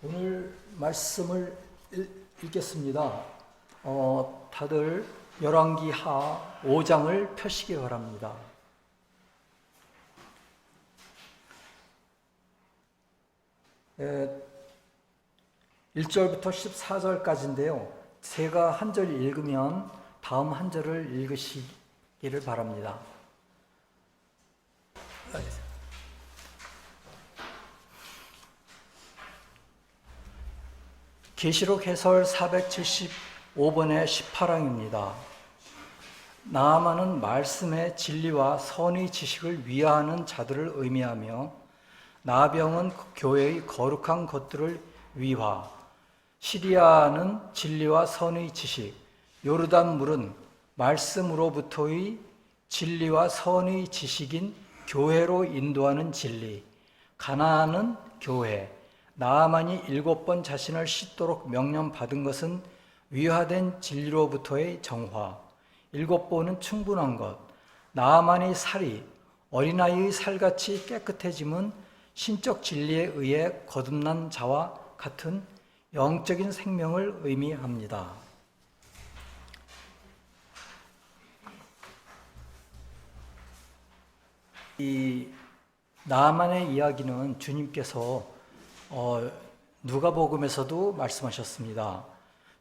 오늘 말씀을 읽겠습니다. 다들 열왕기하 5장을 펴시기 바랍니다. 예, 1절부터 14절까지인데요. 제가 한 절 읽으면 다음 한 절을 읽으시기를 바랍니다. 계시록 해설 475번의 18항입니다. 나아만은 말씀의 진리와 선의 지식을 위하는 자들을 의미하며 나병은 교회의 거룩한 것들을 위하, 시리아는 진리와 선의 지식, 요르단 물은 말씀으로부터의 진리와 선의 지식인 교회로 인도하는 진리, 가나안은 교회, 나아만이 7번 자신을 씻도록 명령받은 것은 위화된 진리로부터의 정화, 7번은 충분한 것, 나아만의 살이 어린아이의 살같이 깨끗해짐은 신적 진리에 의해 거듭난 자와 같은 영적인 생명을 의미합니다. 이 나아만의 이야기는 주님께서 누가복음에서도 말씀하셨습니다.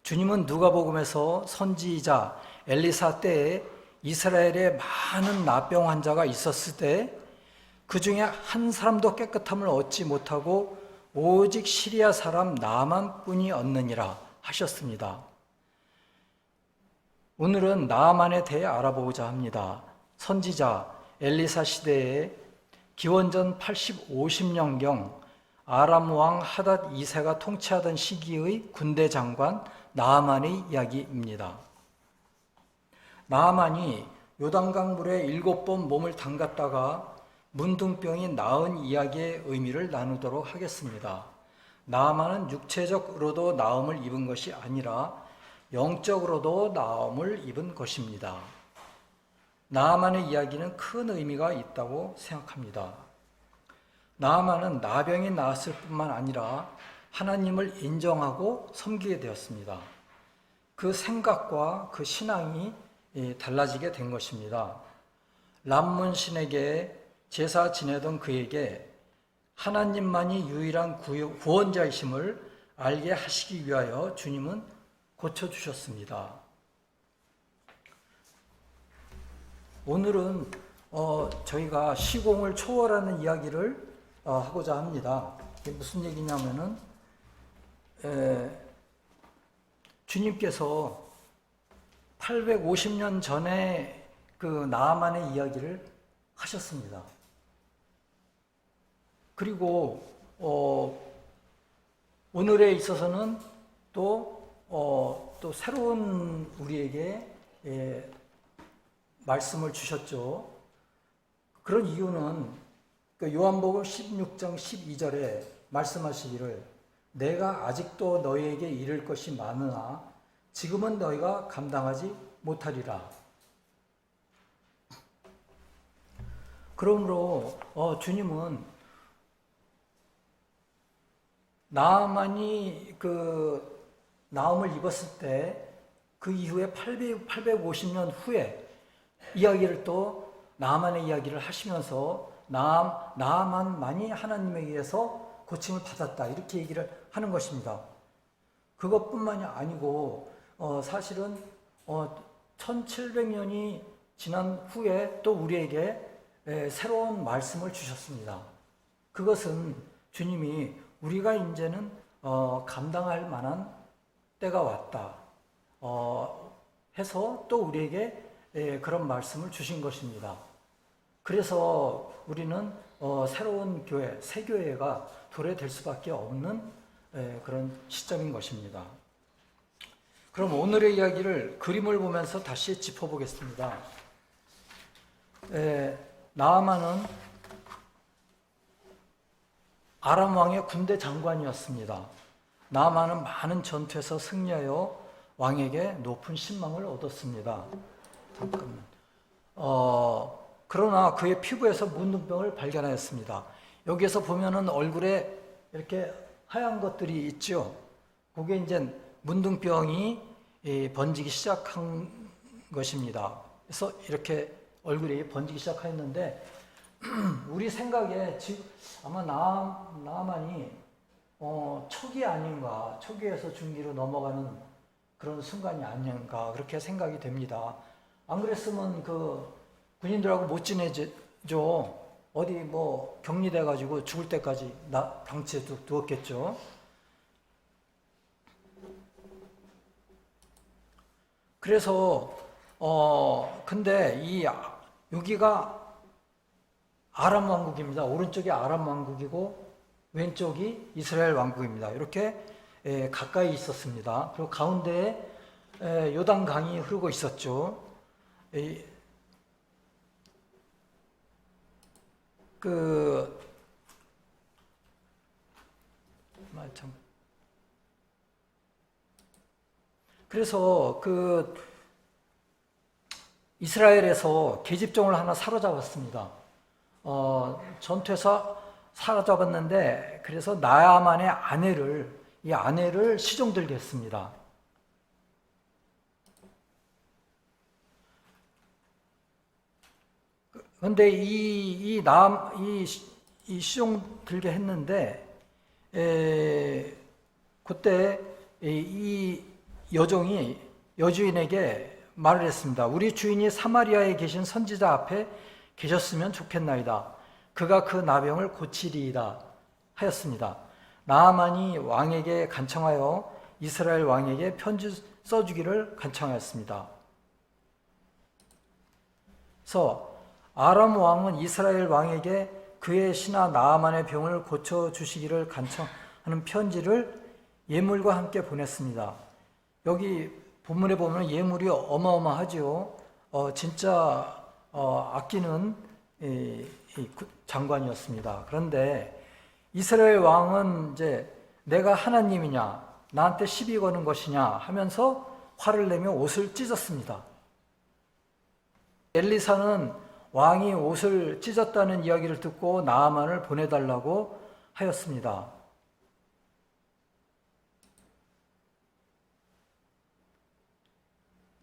주님은 누가복음에서 선지자 엘리사 때에 이스라엘에 많은 나병 환자가 있었을 때 그 중에 한 사람도 깨끗함을 얻지 못하고 오직 시리아 사람 나아만뿐이 얻느니라 하셨습니다. 오늘은 나아만에 대해 알아보고자 합니다. 선지자 엘리사 시대에 기원전 50년경 아람 왕 하닷 2세가 통치하던 시기의 군대 장관 나아만의 이야기입니다. 나아만이 요단강 물에 7번 몸을 담갔다가 문둥병이 나은 이야기의 의미를 나누도록 하겠습니다. 나아만은 육체적으로도 나음을 입은 것이 아니라 영적으로도 나음을 입은 것입니다. 나아만의 이야기는 큰 의미가 있다고 생각합니다. 나아만은 나병이 나았을 뿐만 아니라 하나님을 인정하고 섬기게 되었습니다. 그 생각과 그 신앙이 달라지게 된 것입니다. 람문 신에게 제사 지내던 그에게 하나님만이 유일한 구원자이심을 알게 하시기 위하여 주님은 고쳐주셨습니다. 오늘은 저희가 시공을 초월하는 이야기를 하고자 합니다. 이게 무슨 얘기냐면은 주님께서 850년 전에 그 나아만의 이야기를 하셨습니다. 그리고 오늘에 있어서는 또 새로운 우리에게 말씀을 주셨죠. 그런 이유는 요한복음 16장 12절에 말씀하시기를 내가 아직도 너희에게 이를 것이 많으나 지금은 너희가 감당하지 못하리라. 그러므로 주님은 나아만이 그 나음을 입었을 때 그 이후에 850년 후에 이야기를 또 나아만의 이야기를 하시면서 나아만만이 하나님에 의해서 고침을 받았다 이렇게 얘기를 하는 것입니다. 그것뿐만이 아니고 사실은 1700년이 지난 후에 또 우리에게 새로운 말씀을 주셨습니다. 그것은 주님이 우리가 이제는 감당할 만한 때가 왔다 해서 또 우리에게 그런 말씀을 주신 것입니다. 그래서 우리는 새로운 교회, 새 교회가 도래될 수밖에 없는 그런 시점인 것입니다. 그럼 오늘의 이야기를 그림을 보면서 다시 짚어보겠습니다. 나아만은 아람 왕의 군대 장관이었습니다. 나아만은 많은 전투에서 승리하여 왕에게 높은 신망을 얻었습니다. 잠깐만. 그러나 그의 피부에서 문둥병을 발견하였습니다. 여기에서 보면은 얼굴에 이렇게 하얀 것들이 있죠. 그게 이제 문둥병이 번지기 시작한 것입니다. 그래서 이렇게 얼굴이 번지기 시작했는데 우리 생각에 지금 아마 나만이 초기 아닌가, 초기에서 중기로 넘어가는 그런 순간이 아닌가 그렇게 생각이 됩니다. 안 그랬으면 그 군인들하고 못 지내죠. 어디 뭐 격리돼 가지고 죽을 때까지 방치해 두었겠죠. 그래서 근데 여기가 아람 왕국입니다. 오른쪽이 아람 왕국이고 왼쪽이 이스라엘 왕국입니다. 이렇게 가까이 있었습니다. 그리고 가운데에 요단강이 흐르고 있었죠. 그래서 이스라엘에서 계집종을 하나 사로잡았습니다. 전투에서 사로잡았는데 그래서 나아만의 아내를 시종들게 했습니다. 그런데 이 시종 들게 했는데 그때 이 여종이 여주인에게 말을 했습니다. 우리 주인이 사마리아에 계신 선지자 앞에 계셨으면 좋겠나이다. 그가 그 나병을 고치리이다 하였습니다. 나아만이 왕에게 간청하여 이스라엘 왕에게 편지 써주기를 간청하였습니다. 그래서 아람 왕은 이스라엘 왕에게 그의 신하 나아만의 병을 고쳐주시기를 간청하는 편지를 예물과 함께 보냈습니다. 여기 본문에 보면 예물이 어마어마하죠. 진짜 아끼는 장관이었습니다. 그런데 이스라엘 왕은 이제 내가 하나님이냐, 나한테 시비 거는 것이냐 하면서 화를 내며 옷을 찢었습니다. 엘리사는 왕이 옷을 찢었다는 이야기를 듣고 나아만을 보내달라고 하였습니다.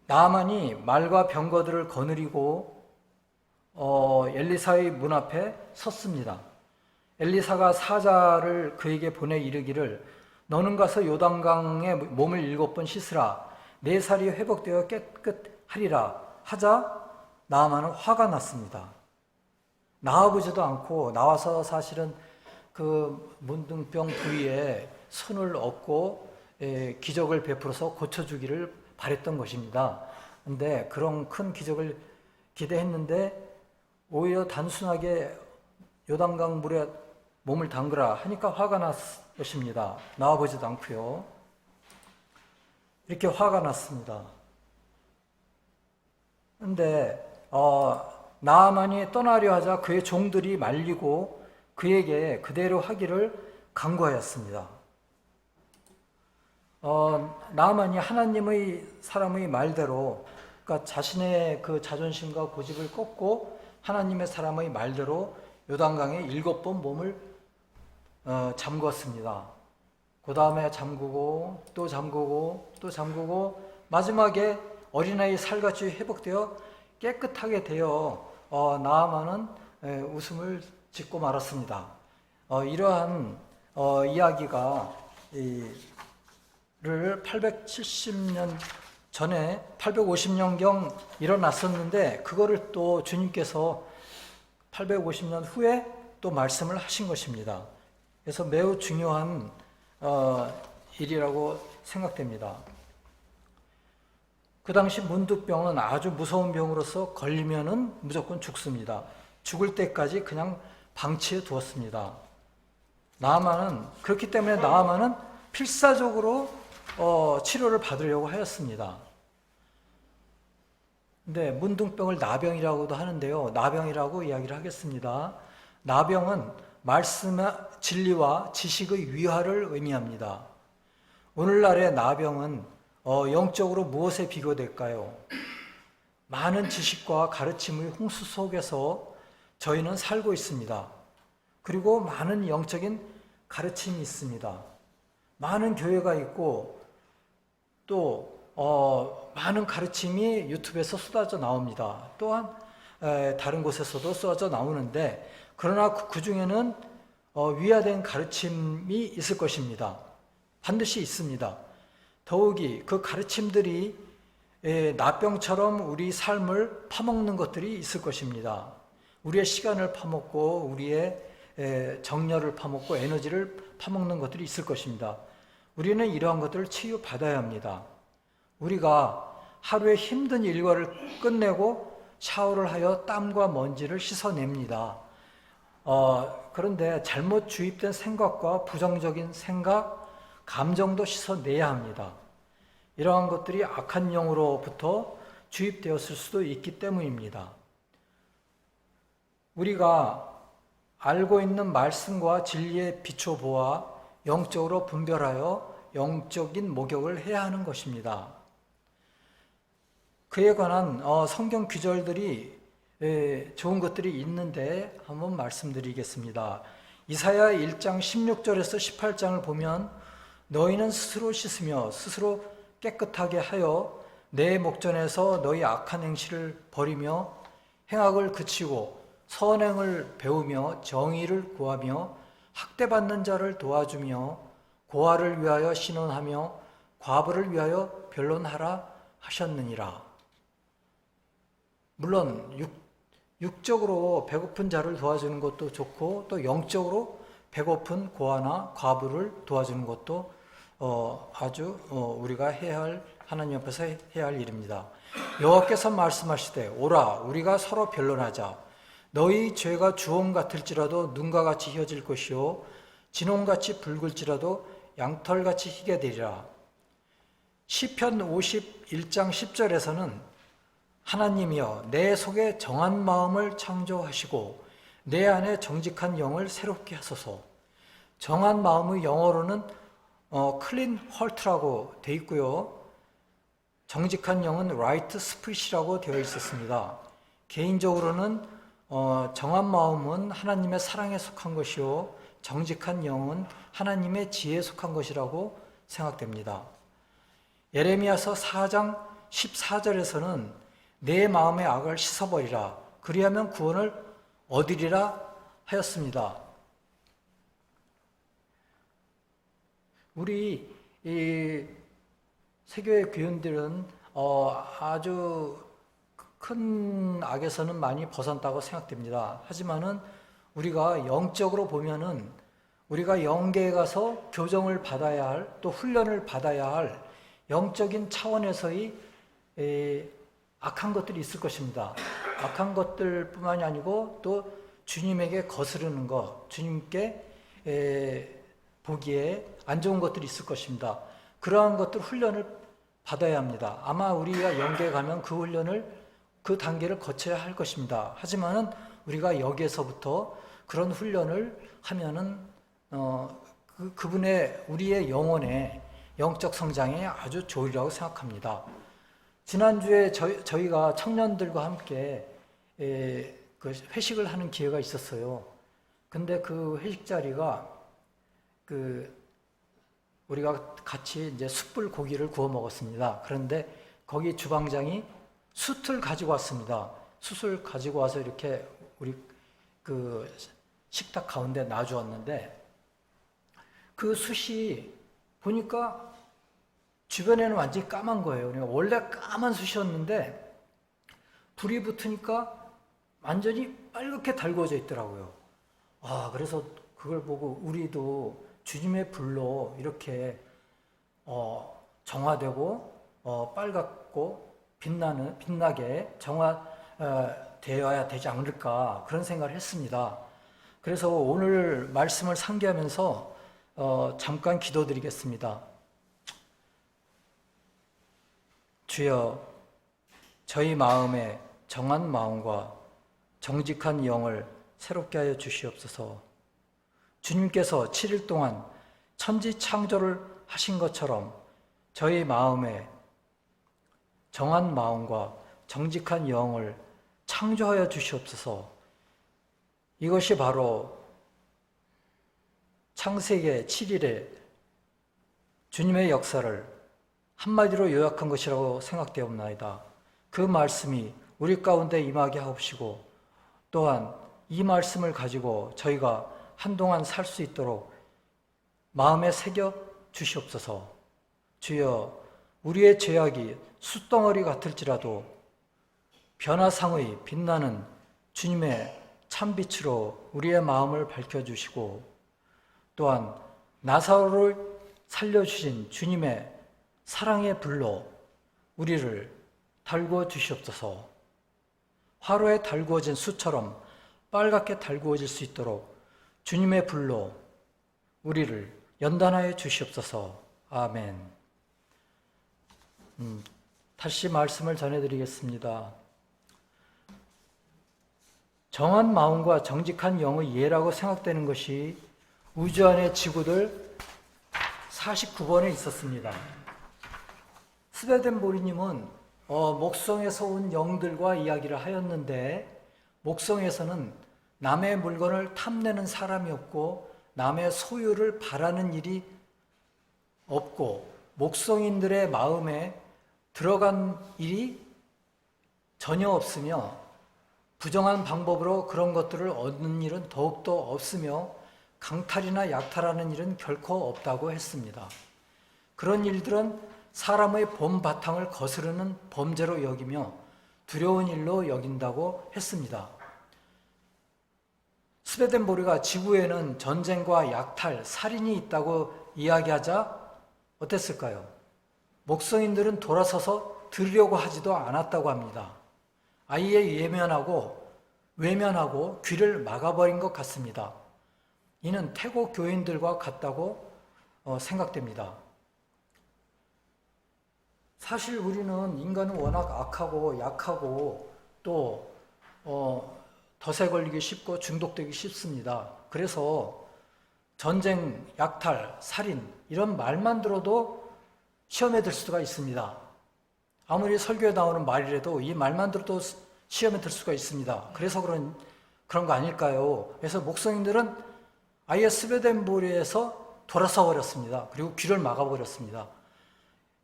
나아만이 말과 병거들을 거느리고 엘리사의 문 앞에 섰습니다. 엘리사가 사자를 그에게 보내 이르기를 너는 가서 요단강에 몸을 7번 씻으라 내 살이 회복되어 깨끗하리라 하자 나아만은 화가 났습니다. 나와보지도 않고 나와서 사실은 그 문둥병 부위에 손을 얹고 기적을 베풀어서 고쳐주기를 바랬던 것입니다. 그런데 그런 큰 기적을 기대했는데 오히려 단순하게 요단강 물에 몸을 담그라 하니까 화가 났 것입니다. 나와보지도 않고요. 이렇게 화가 났습니다. 그런데 나아만이 떠나려 하자 그의 종들이 말리고 그에게 그대로 하기를 강구하였습니다. 나아만이 하나님의 사람의 말대로, 그러니까 자신의 그 자존심과 고집을 꺾고 하나님의 사람의 말대로 요단강에 7번 몸을 잠궜습니다. 그 다음에 잠그고 또 잠그고 또 잠그고 마지막에 어린아이 살같이 회복되어 깨끗하게 되어 나아만은 웃음을 짓고 말았습니다. 이러한 이야기가 870년 전에 850년경 일어났었는데 그거를 또 주님께서 850년 후에 또 말씀을 하신 것입니다. 그래서 매우 중요한 일이라고 생각됩니다. 그 당시 문둥병은 아주 무서운 병으로서 걸리면은 무조건 죽습니다. 죽을 때까지 그냥 방치해 두었습니다. 나아만은 그렇기 때문에 나아만은 필사적으로 치료를 받으려고 하였습니다. 근데 문둥병을 나병이라고도 하는데요. 나병이라고 이야기를 하겠습니다. 나병은 말씀의 진리와 지식의 위화를 의미합니다. 오늘날의 나병은 영적으로 무엇에 비교될까요? 많은 지식과 가르침의 홍수 속에서 저희는 살고 있습니다. 그리고 많은 영적인 가르침이 있습니다. 많은 교회가 있고 또 많은 가르침이 유튜브에서 쏟아져 나옵니다. 또한 다른 곳에서도 쏟아져 나오는데 그러나 그 중에는 위화된 가르침이 있을 것입니다. 반드시 있습니다. 더욱이 그 가르침들이 나병처럼 우리 삶을 파먹는 것들이 있을 것입니다. 우리의 시간을 파먹고 우리의 정열을 파먹고 에너지를 파먹는 것들이 있을 것입니다. 우리는 이러한 것들을 치유받아야 합니다. 우리가 하루의 힘든 일과를 끝내고 샤워를 하여 땀과 먼지를 씻어냅니다. 그런데 잘못 주입된 생각과 부정적인 생각, 감정도 씻어내야 합니다. 이러한 것들이 악한 영으로부터 주입되었을 수도 있기 때문입니다. 우리가 알고 있는 말씀과 진리에 비춰보아 영적으로 분별하여 영적인 목욕을 해야 하는 것입니다. 그에 관한 성경 구절들이 좋은 것들이 있는데 한번 말씀드리겠습니다. 이사야 1장 16절에서 18장을 보면 너희는 스스로 씻으며 스스로 깨끗하게 하여 내 목전에서 너희 악한 행실을 버리며 행악을 그치고 선행을 배우며 정의를 구하며 학대받는 자를 도와주며 고아를 위하여 신원하며 과부를 위하여 변론하라 하셨느니라. 물론 육적으로 배고픈 자를 도와주는 것도 좋고 또 영적으로 배고픈 고아나 과부를 도와주는 것도 아주 우리가 해야 할, 하나님 앞에서 해야 할 일입니다. 여호와께서 말씀하시되 오라 우리가 서로 변론하자. 너희 죄가 주홍 같을지라도 눈과 같이 희어질 것이요 진홍같이 붉을지라도 양털같이 희게 되리라. 시편 51장 10절에서는 하나님이여 내 속에 정한 마음을 창조하시고 내 안에 정직한 영을 새롭게 하소서. 정한 마음의 영어로는 clean heart라고 되어 있고요. 정직한 영은 right spirit이라고 되어 있었습니다. 개인적으로는 정한 마음은 하나님의 사랑에 속한 것이요 정직한 영은 하나님의 지혜에 속한 것이라고 생각됩니다. 예레미야서 4장 14절에서는 내 마음의 악을 씻어버리라 그리하면 구원을 얻으리라 하였습니다. 우리 이 세교의 교인들은 아주 큰 악에서는 많이 벗어났다고 생각됩니다. 하지만은 우리가 영적으로 보면은 우리가 영계에 가서 교정을 받아야 할, 또 훈련을 받아야 할 영적인 차원에서의 악한 것들이 있을 것입니다. 악한 것들뿐만이 아니고 또 주님에게 거스르는 것, 주님께 보기에 안 좋은 것들이 있을 것입니다. 그러한 것들 훈련을 받아야 합니다. 아마 우리가 영계에 가면 그 훈련을 그 단계를 거쳐야 할 것입니다. 하지만은 우리가 여기에서부터 그런 훈련을 하면은 그분의 우리의 영혼의 영적 성장에 아주 좋으리라고 생각합니다. 지난주에 저희가 청년들과 함께 그 회식을 하는 기회가 있었어요. 근데 그 회식 자리가 우리가 같이 이제 숯불 고기를 구워 먹었습니다. 그런데 거기 주방장이 숯을 가지고 왔습니다. 숯을 가지고 와서 이렇게 우리 그 식탁 가운데 놔주었는데 그 숯이 보니까 주변에는 완전히 까만 거예요. 그러니까 원래 까만 숯이었는데 불이 붙으니까 완전히 빨갛게 달구어져 있더라고요. 그래서 그걸 보고 우리도 주님의 불로 이렇게 정화되고 빨갛고 빛나게 정화되어야 되지 않을까 그런 생각을 했습니다. 그래서 오늘 말씀을 상기하면서 잠깐 기도드리겠습니다. 주여 저희 마음에 정한 마음과 정직한 영을 새롭게 하여 주시옵소서. 주님께서 7일 동안 천지 창조를 하신 것처럼 저희 마음에 정한 마음과 정직한 영을 창조하여 주시옵소서. 이것이 바로 창세기 7일에 주님의 역사를 한마디로 요약한 것이라고 생각되옵나이다. 그 말씀이 우리 가운데 임하게 하옵시고 또한 이 말씀을 가지고 저희가 한동안 살 수 있도록 마음에 새겨 주시옵소서. 주여, 우리의 죄악이 숫덩어리 같을지라도 변화상의 빛나는 주님의 참빛으로 우리의 마음을 밝혀주시고 또한 나사로를 살려주신 주님의 사랑의 불로 우리를 달구어 주시옵소서. 화로에 달구어진 숯처럼 빨갛게 달구어질 수 있도록 주님의 불로 우리를 연단하여 주시옵소서. 아멘. 다시 말씀을 전해드리겠습니다. 정한 마음과 정직한 영의 예라고 생각되는 것이 우주 안의 지구들 49번에 있었습니다. 스웨덴보리님은 목성에서 온 영들과 이야기를 하였는데, 목성에서는 남의 물건을 탐내는 사람이 없고 남의 소유를 바라는 일이 없고 목성인들의 마음에 들어간 일이 전혀 없으며 부정한 방법으로 그런 것들을 얻는 일은 더욱더 없으며 강탈이나 약탈하는 일은 결코 없다고 했습니다. 그런 일들은 사람의 본 바탕을 거스르는 범죄로 여기며 두려운 일로 여긴다고 했습니다. 스웨덴보리가 지구에는 전쟁과 약탈, 살인이 있다고 이야기하자 어땠을까요? 목성인들은 돌아서서 들으려고 하지도 않았다고 합니다. 아예 외면하고 귀를 막아버린 것 같습니다. 이는 태고 교인들과 같다고 생각됩니다. 사실 우리는 인간은 워낙 악하고 약하고 또 덫에 걸리기 쉽고 중독되기 쉽습니다. 그래서 전쟁, 약탈, 살인 이런 말만 들어도 시험에 들 수가 있습니다. 아무리 설교에 나오는 말이라도 이 말만 들어도 시험에 들 수가 있습니다. 그래서 그런 거 아닐까요? 그래서 목성인들은 아예 스웨덴보리에서 돌아서 버렸습니다. 그리고 귀를 막아버렸습니다.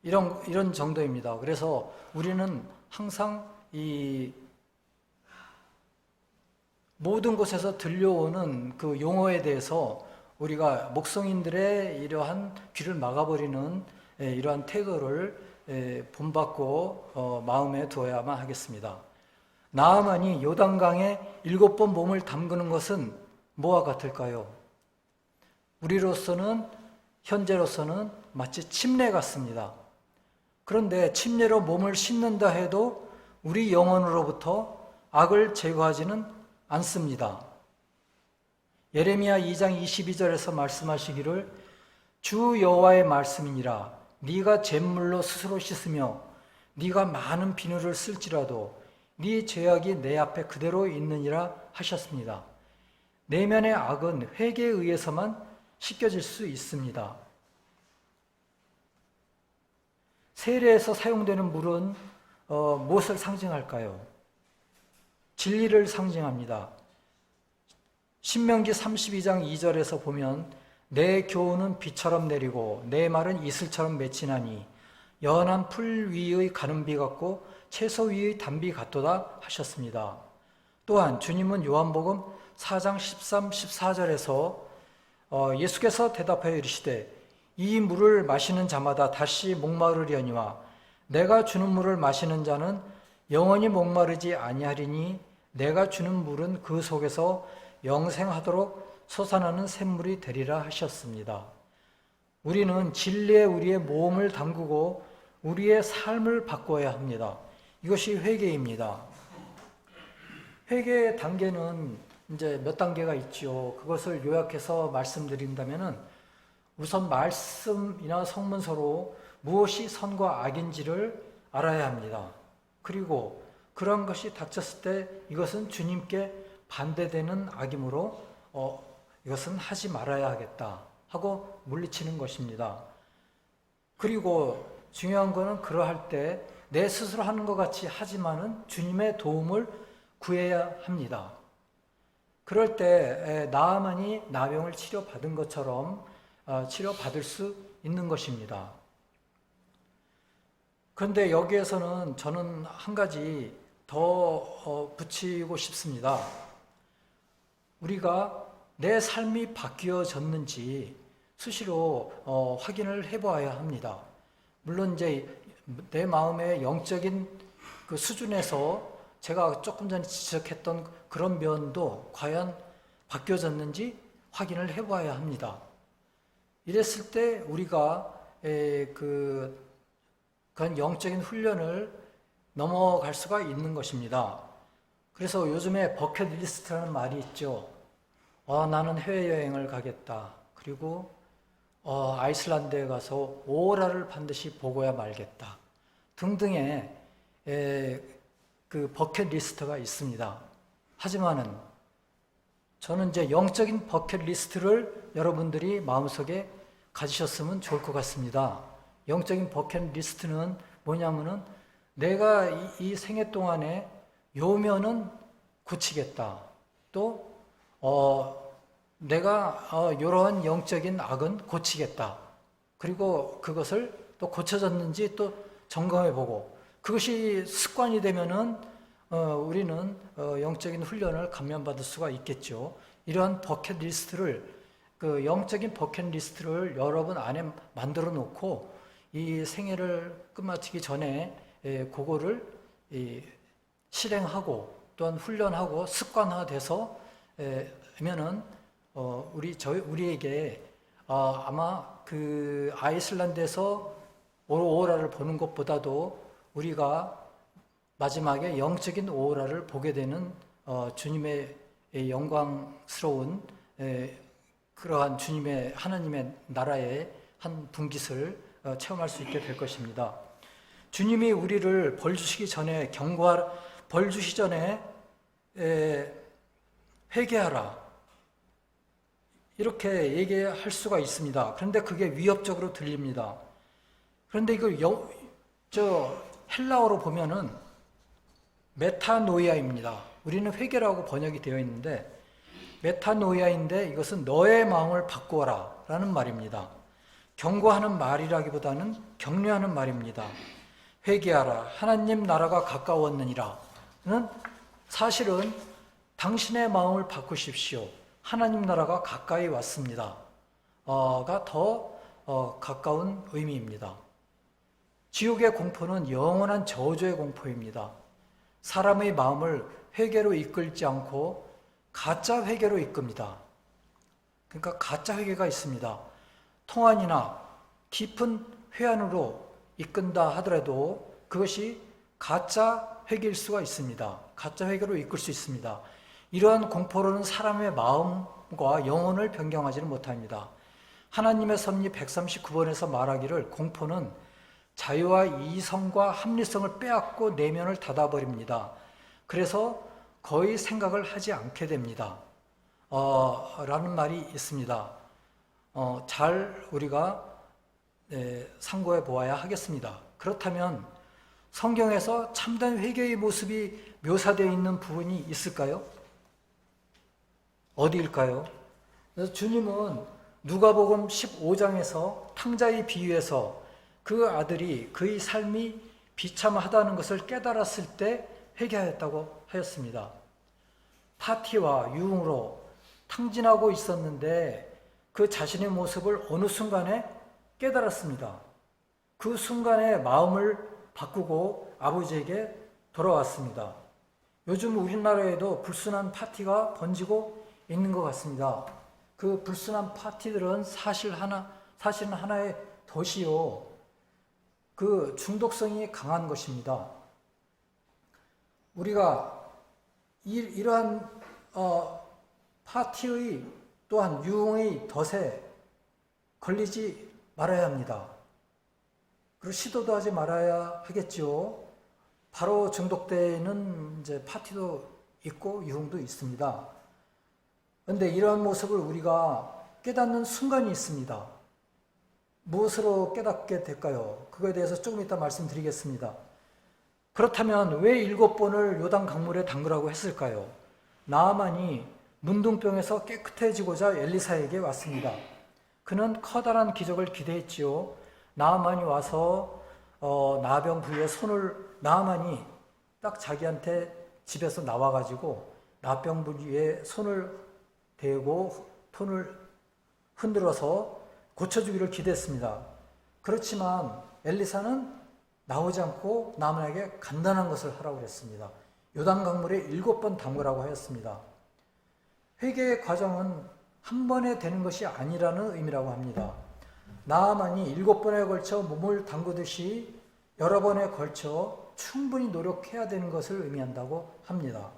이런 정도입니다. 그래서 우리는 항상 이 모든 곳에서 들려오는 그 용어에 대해서 우리가 목성인들의 이러한 귀를 막아버리는 이러한 태도를 본받고 마음에 두어야만 하겠습니다. 나아만이 요단강에 7번 몸을 담그는 것은 뭐와 같을까요? 우리로서는 현재로서는 마치 침례 같습니다. 그런데 침례로 몸을 씻는다 해도 우리 영혼으로부터 악을 제거하지는 않습니다. 예레미야 2장 22절에서 말씀하시기를 주 여호와의 말씀이니라 네가 잿물로 스스로 씻으며 네가 많은 비누를 쓸지라도 네 죄악이 내 앞에 그대로 있느니라 하셨습니다. 내면의 악은 회개에 의해서만 씻겨질 수 있습니다. 세례에서 사용되는 물은 무엇을 상징할까요? 진리를 상징합니다. 신명기 32장 2절에서 보면 내 교훈은 비처럼 내리고 내 말은 이슬처럼 맺히나니 연한 풀 위의 가는 비 같고 채소 위의 단비 같도다 하셨습니다. 또한 주님은 요한복음 4장 13, 14절에서 예수께서 대답하여 이르시되 이 물을 마시는 자마다 다시 목마르려니와 내가 주는 물을 마시는 자는 영원히 목마르지 아니하리니 내가 주는 물은 그 속에서 영생하도록 솟아나는 샘물이 되리라 하셨습니다. 우리는 진리에 우리의 몸을 담그고 우리의 삶을 바꿔야 합니다. 이것이 회개입니다. 회개의 단계는 이제 몇 단계가 있죠. 그것을 요약해서 말씀드린다면은 우선 말씀이나 성문서로 무엇이 선과 악인지를 알아야 합니다. 그리고 그런 것이 닥쳤을 때 이것은 주님께 반대되는 악이므로 이것은 하지 말아야 하겠다 하고 물리치는 것입니다. 그리고 중요한 것은 그러할 때 내 스스로 하는 것 같이 하지만은 주님의 도움을 구해야 합니다. 그럴 때 나아만이 나병을 치료받은 것처럼 치료받을 수 있는 것입니다. 그런데 여기에서는 저는 한 가지 더 붙이고 싶습니다. 우리가 내 삶이 바뀌어졌는지 수시로 확인을 해보아야 합니다. 물론 이제 내 마음의 영적인 그 수준에서 제가 조금 전에 지적했던 그런 면도 과연 바뀌어졌는지 확인을 해봐야 합니다. 이랬을 때 우리가 그런 영적인 훈련을 넘어갈 수가 있는 것입니다. 그래서 요즘에 버킷리스트라는 말이 있죠. 나는 해외여행을 가겠다. 그리고 아이슬란드에 가서 오로라를 반드시 보고야 말겠다. 등등의 그 버킷리스트가 있습니다. 하지만은 저는 이제 영적인 버킷리스트를 여러분들이 마음속에 가지셨으면 좋을 것 같습니다. 영적인 버킷리스트는 뭐냐면은 내가 이 생애 동안에 요면은 고치겠다. 또 내가 이러한 영적인 악은 고치겠다. 그리고 그것을 또 고쳐졌는지 또 점검해보고 그것이 습관이 되면은 우리는 영적인 훈련을 감면받을 수가 있겠죠. 이러한 버킷리스트를 그 영적인 버킷리스트를 여러분 안에 만들어 놓고 이 생애를 끝마치기 전에 그거를 실행하고 또한 훈련하고 습관화돼서 하면은 우리에게 아마 그 아이슬란드에서 오로라를 보는 것보다도 우리가 마지막에 영적인 오로라를 보게 되는 주님의 영광스러운 그러한 주님의 하나님의 나라의 한 분깃을 체험할 수 있게 될 것입니다. 주님이 우리를 벌 주시기 전에 벌 주시기 전에 회개하라 이렇게 얘기할 수가 있습니다. 그런데 그게 위협적으로 들립니다. 그런데 이걸 헬라어로 보면은 메타노이아입니다. 우리는 회개라고 번역이 되어 있는데 메타노이아인데 이것은 너의 마음을 바꾸어라 라는 말입니다. 경고하는 말이라기보다는 격려하는 말입니다. 회개하라 하나님 나라가 가까웠느니라 는 사실은 당신의 마음을 바꾸십시오. 하나님 나라가 가까이 왔습니다. 가 더 가까운 의미입니다. 지옥의 공포는 영원한 저주의 공포입니다. 사람의 마음을 회개로 이끌지 않고 가짜 회개로 이끕니다. 그러니까 가짜 회개가 있습니다. 통안이나 깊은 회안으로 이끈다 하더라도 그것이 가짜 회개일 수가 있습니다. 가짜 회개로 이끌 수 있습니다. 이러한 공포로는 사람의 마음과 영혼을 변경하지는 못합니다. 하나님의 섭리 139번에서 말하기를 공포는 자유와 이성과 합리성을 빼앗고 내면을 닫아버립니다. 그래서 거의 생각을 하지 않게 됩니다. 라는 말이 있습니다. 잘 우리가 상고해 보아야 하겠습니다. 그렇다면 성경에서 참된 회개의 모습이 묘사되어 있는 부분이 있을까요? 어디일까요? 그래서 주님은 누가복음 15장에서 탕자의 비유에서 그 아들이 그의 삶이 비참하다는 것을 깨달았을 때 회개하였다고 하였습니다. 파티와 유흥으로 탕진하고 있었는데 그 자신의 모습을 어느 순간에 깨달았습니다. 그 순간에 마음을 바꾸고 아버지에게 돌아왔습니다. 요즘 우리나라에도 불순한 파티가 번지고 있는 것 같습니다. 그 불순한 파티들은 사실은 하나의 덫이요. 그 중독성이 강한 것입니다. 우리가 이러한 파티의 또한 유흥의 덫에 걸리지 말아야 합니다. 그리고 시도도 하지 말아야 하겠죠. 바로 중독되는 이제 파티도 있고 유흥도 있습니다. 그런데 이러한 모습을 우리가 깨닫는 순간이 있습니다. 무엇으로 깨닫게 될까요? 그거에 대해서 조금 이따 말씀드리겠습니다. 그렇다면 왜 7번을 요단 강물에 담그라고 했을까요? 나아만이 문둥병에서 깨끗해지고자 엘리사에게 왔습니다. 그는 커다란 기적을 기대했지요. 나아만이 와서 나병 부위에 나아만이 딱 자기한테 집에서 나와가지고 나병 부위에 손을 대고 손을 흔들어서 고쳐주기를 기대했습니다. 그렇지만 엘리사는 나오지 않고 나아만에게 간단한 것을 하라고 했습니다. 요단강물에 7번 담그라고 하였습니다. 회개의 과정은 한 번에 되는 것이 아니라는 의미라고 합니다. 나아만이 7번에 걸쳐 몸을 담그듯이 여러 번에 걸쳐 충분히 노력해야 되는 것을 의미한다고 합니다.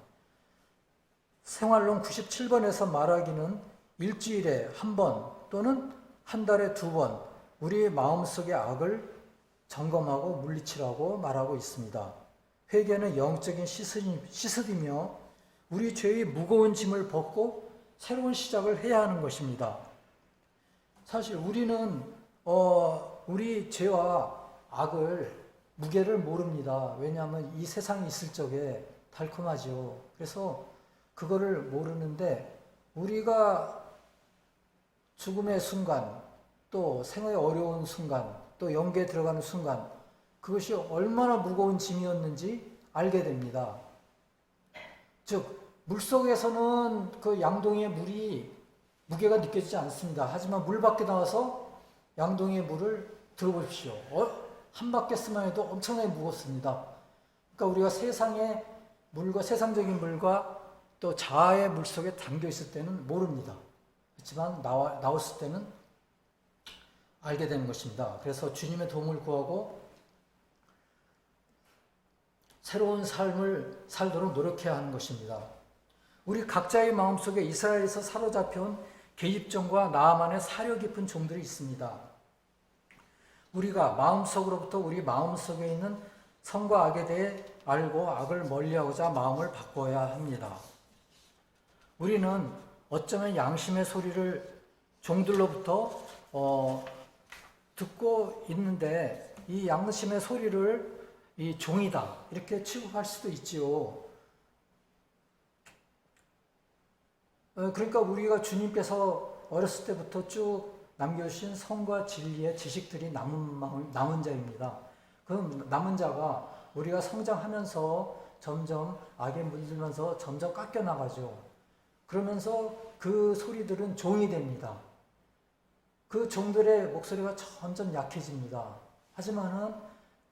생활론 97번에서 말하기는 일주일에 한 번 또는 한 달에 2번 우리의 마음속의 악을 점검하고 물리치라고 말하고 있습니다. 회개는 영적인 시스템이며 우리 죄의 무거운 짐을 벗고 새로운 시작을 해야 하는 것입니다. 사실 우리는 우리 죄와 악을 무게를 모릅니다. 왜냐하면 이 세상에 있을 적에 달콤하죠. 그래서 그거를 모르는데 우리가 죽음의 순간 또 생의 어려운 순간 또 영계에 들어가는 순간 그것이 얼마나 무거운 짐이었는지 알게 됩니다. 즉 물속에서는 그 양동이의 물이 무게가 느껴지지 않습니다. 하지만 물 밖에 나와서 양동이의 물을 들어보십시오. 한 바퀴만 해도 엄청나게 무겁습니다. 그러니까 우리가 세상의 물과 세상적인 물과 또 자아의 물 속에 담겨 있을 때는 모릅니다. 그렇지만 나왔을 때는 알게 되는 것입니다. 그래서 주님의 도움을 구하고 새로운 삶을 살도록 노력해야 하는 것입니다. 우리 각자의 마음속에 이스라엘에서 사로잡혀온 계집종과 나아만의 사려 깊은 종들이 있습니다. 우리가 마음속으로부터 우리 마음속에 있는 선과 악에 대해 알고 악을 멀리하고자 마음을 바꿔야 합니다. 우리는 어쩌면 양심의 소리를 종들로부터 듣고 있는데 이 양심의 소리를 이 종이다 이렇게 취급할 수도 있지요. 그러니까 우리가 주님께서 어렸을 때부터 쭉 남겨주신 선과 진리의 지식들이 남은 자입니다. 그 남은 자가 우리가 성장하면서 점점 악에 물들면서 점점 깎여나가죠. 그러면서 그 소리들은 종이 됩니다. 그 종들의 목소리가 점점 약해집니다. 하지만은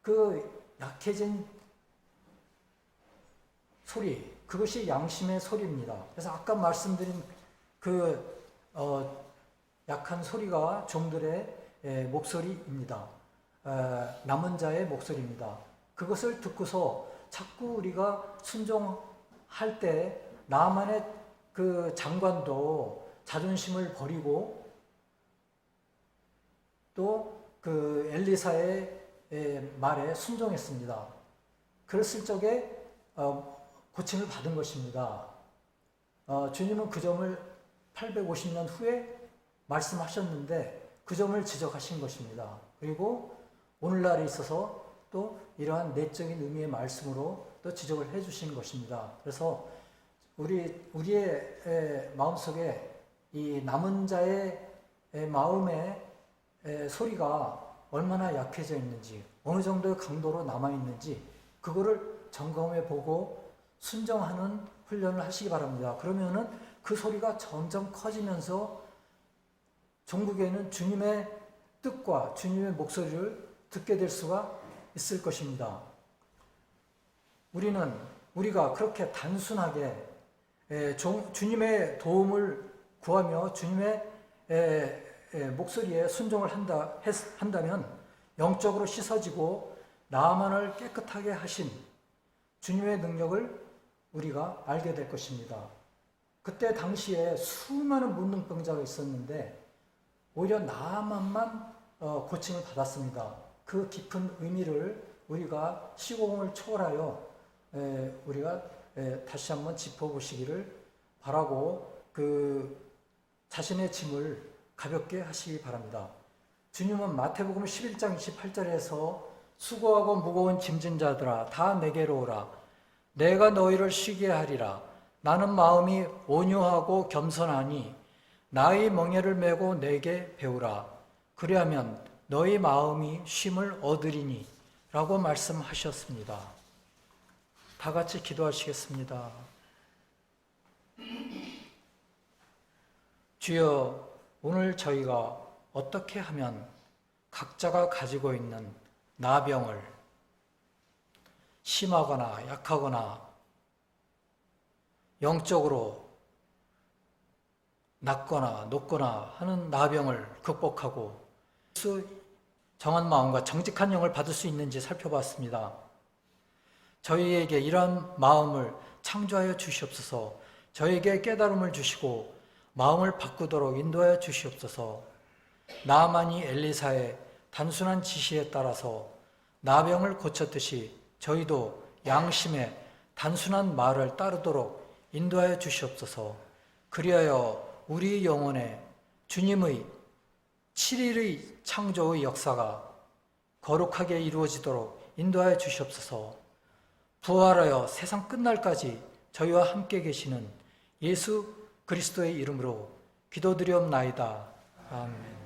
그 약해진 소리, 그것이 양심의 소리입니다. 그래서 아까 말씀드린 그 약한 소리가 종들의 목소리입니다. 남은 자의 목소리입니다. 그것을 듣고서 자꾸 우리가 순종할 때 나만의 그 장관도 자존심을 버리고 또 그 엘리사의 말에 순종했습니다. 그랬을 적에 고침을 받은 것입니다. 주님은 그 점을 850년 후에 말씀하셨는데 그 점을 지적하신 것입니다. 그리고 오늘날에 있어서 또 이러한 내적인 의미의 말씀으로 또 지적을 해주신 것입니다. 그래서 우리의 마음속에 이 남은 자의 마음의 소리가 얼마나 약해져 있는지, 어느 정도의 강도로 남아있는지 그거를 점검해 보고 순종하는 훈련을 하시기 바랍니다. 그러면은 그 소리가 점점 커지면서 종국에는 주님의 뜻과 주님의 목소리를 듣게 될 수가 있을 것입니다. 우리가 그렇게 단순하게 주님의 도움을 구하며 주님의 목소리에 순종을 한다면 영적으로 씻어지고 나만을 깨끗하게 하신 주님의 능력을 우리가 알게 될 것입니다. 그때 당시에 수많은 문둥병자가 있었는데 오히려 나만만 고침을 받았습니다. 그 깊은 의미를 우리가 시공을 초월하여 우리가 다시 한번 짚어보시기를 바라고 그 자신의 짐을 가볍게 하시기 바랍니다. 주님은 마태복음 11장 28절에서 수고하고 무거운 짐진 자들아 다 내게로 오라. 내가 너희를 쉬게 하리라. 나는 마음이 온유하고 겸손하니 나의 멍에를 메고 내게 배우라. 그리하면 너희 마음이 쉼을 얻으리니 라고 말씀하셨습니다. 다 같이 기도하시겠습니다. 주여, 오늘 저희가 어떻게 하면 각자가 가지고 있는 나병을 심하거나 약하거나 영적으로 낮거나 높거나 하는 나병을 극복하고 정한 마음과 정직한 영을 받을 수 있는지 살펴봤습니다. 저희에게 이러한 마음을 창조하여 주시옵소서. 저에게 깨달음을 주시고 마음을 바꾸도록 인도하여 주시옵소서. 나아만이 엘리사의 단순한 지시에 따라서 나병을 고쳤듯이 저희도 양심의 단순한 말을 따르도록 인도하여 주시옵소서. 그리하여 우리 영혼에 주님의 7일의 창조의 역사가 거룩하게 이루어지도록 인도하여 주시옵소서. 부활하여 세상 끝날까지 저희와 함께 계시는 예수 그리스도의 이름으로 기도드리옵나이다. 아멘.